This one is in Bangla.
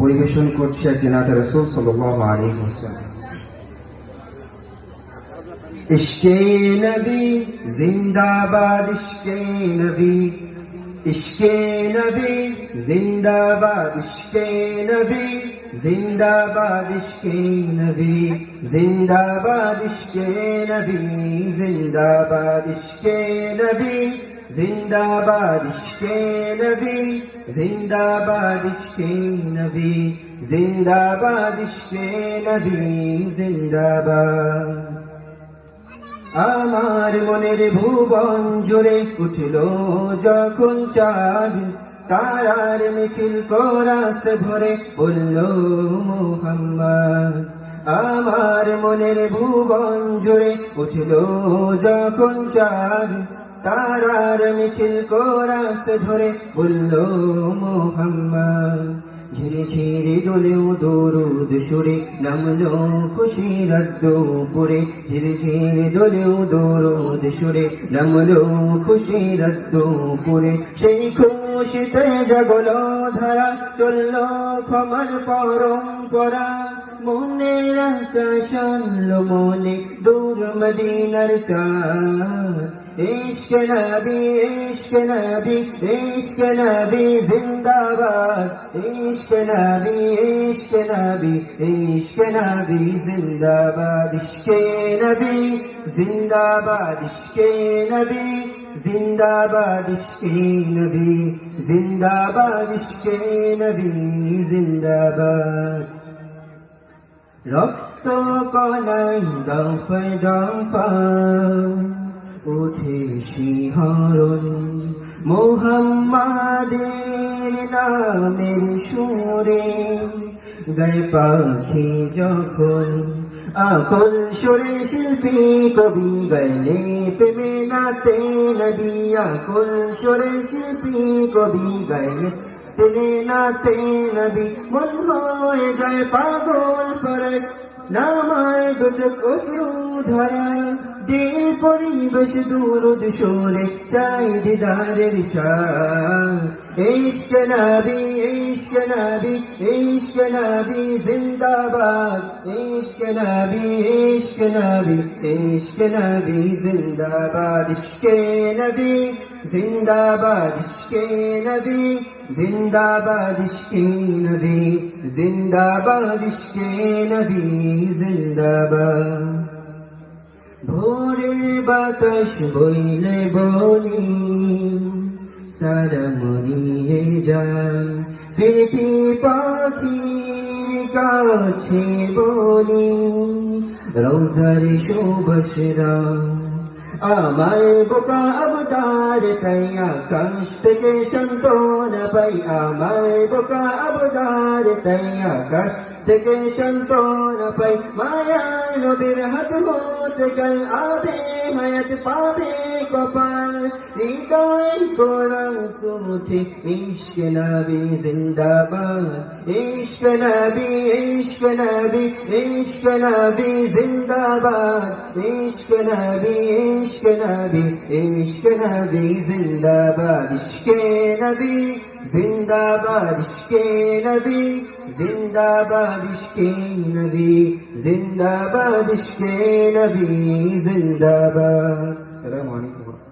পরিবেশন করছে জনাবে রাসূল সাল্লাল্লাহু আলাইহি ওয়াসাল্লাম। ইশকে নবী জিন্দাবাদ, ইশকে নবী, ইশকে নবী জিন্দাবাদ, ইশকে নবী জিন্দাবাদ, ইশকে নবী জিন্দাবাদ, ইশকে নবী জিন্দাবাদ, ইশকে নবী জিন্দাবাদ, ইশকে নবী জিন্দাবাদ, ইশকে নবী জিন্দাবাদ, ইশকে নবী জিন্দাবাদ। আমার মনের ভুবন জুড়ে উঠল যখন চাঁদ, তারার মিছিল কোরাস ভরে বলল মুহাম্মদ। আমার মনের ভুবন জুড়ে উঠল যখন চাঁদ, তারার মিছিল কোরাস ধরে বলল মুহাম্মদ। ঝিরে ঝিরে দোলেও দরুদ সুরে নামলো খুশির দুপুরে, ঝিরে ঝিরে দোলেও দরুদ সুরে নামলো খুশির দুপুরে। সেই খুশিতে জাগলো ধারা, চললো ক্ষমার পরম্পরা, মনের আকাশ আনলো মনে দূর মদিনার চাঁদ। ইশক নবী, ইশক নবী, ইশক নবী জিন্দাবাদ, ইশক নবী, ইশক নবী, ইশক নবী জিন্দাবাদ, ইশকে নবী জিন্দাবাদ, ইশকে নবী জিন্দাবাদ, ইশকে নবী জিন্দাবাদ, ইশকে নবী জিন্দাবাদ। রক্ত কণায় দফায় দফায় উঠে শিহরণ, মুহাম্মাদের নামের সুরে গায়ে পাখি যখন, আকুল সুরে শিল্পী কবি গাইলে প্রেমে নাতে নবী, আকুল সুরে শিল্পী কবি গাইলে প্রেমে নাতে নবী। মন হয়ে যায় পাগল পরে নামায় দুচক অশ্রু ধরা, দিল পরিবেশ দুরুদ সুরে চাই দিদারের শাহ। ইশক নবী, ইশক নবী, ইশক নবী জিন্দাবাদ, ইশক নবী, ইশক নবী, ইশক নবী জিন্দাবাদ, ইশকে নবী জিন্দাবাদ, ইশকে নবী জিন্দাবাদ, ইশকে নবী জিন্দাবাদ, ইশকে নবী জিন্দাবাদ। ভোরের বাতাস বইলে বনি সারা মরিয়ে যায়, ফিরতি পাখির কাছে বনি রোজার সুবশরা। আমার বোকা আবদার তাই আকাশ থেকে সান্ত্বনা পাই, আমার বোকা আবদার তাই আকাশ থেকে সান্ত্বনা পাই। মায়ার নবীর হাত হতে কাল আবে হায়াত পাবে কপাল, হৃদয় কোরআন সুমুঠে ইশক নবী জিন্দাবাদ, ইশক নবী, ইশক নবী, ইশক নবী জিন্দাবাদ, ইশক নবী, ইশক নবী, ইশক নবী জিন্দাবাদ, ইশকে নবী জিন্দাবাদ, ইশকে নবী জিন্দাবাদ, ইশকে নবী জিন্দাবাদ, ইশকে নবী জিন্দাবাদ। আসসালামু আলাইকুম।